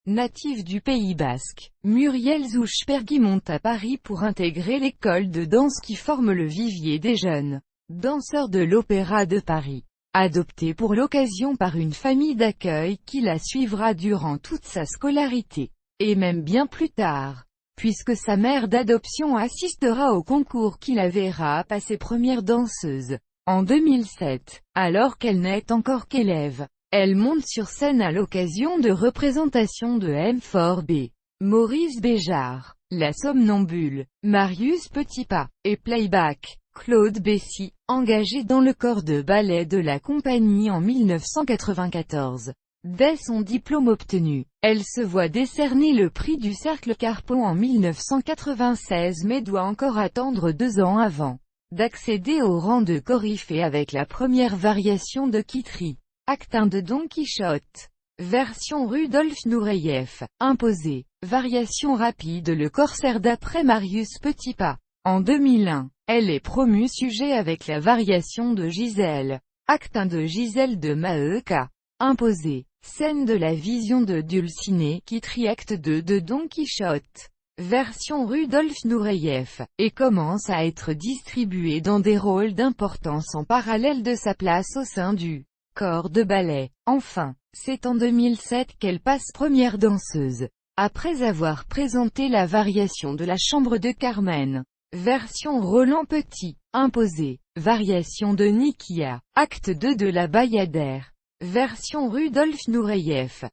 Native du Pays Basque, Muriel Zouchpergui monte à Paris pour intégrer l'école de danse qui forme le vivier des jeunes danseurs de l'Opéra de Paris. Adoptée pour l'occasion par une famille d'accueil qui la suivra durant toute sa scolarité, et même bien plus tard, puisque sa mère d'adoption assistera au concours qui la verra passer première danseuse. En 2007, alors qu'elle n'est encore qu'élève, elle monte sur scène à l'occasion de représentations de M4B. Maurice Béjart, La Somnambule, Marius Petipa, et Playback, Claude Bessy, engagé dans le corps de ballet de la compagnie en 1994. Dès son diplôme obtenu, elle se voit décerner le prix du Cercle Carpon en 1996 mais doit encore attendre 2 ans avant d'accéder au rang de coryphée avec la première variation de Kitry, acte 1 de Don Quichotte. Version Rudolf Nureyev, imposée. Variation rapide Le Corsaire d'après Marius Petipa. En 2001, elle est promue sujet avec la variation de Gisèle. Acte 1 de Gisèle de Maeka. Imposée. Scène de la vision de Dulcinée Kitry acte 2 de Don Quichotte. Version Rudolf Nureyev, et commence à être distribuée dans des rôles d'importance en parallèle de sa place au sein du corps de ballet. Enfin, c'est en 2007 qu'elle passe première danseuse, après avoir présenté la variation de la Chambre de Carmen. Version Roland Petit, imposée. Variation de Nikia, acte 2 de la Bayadère. Version Rudolf Nureyev.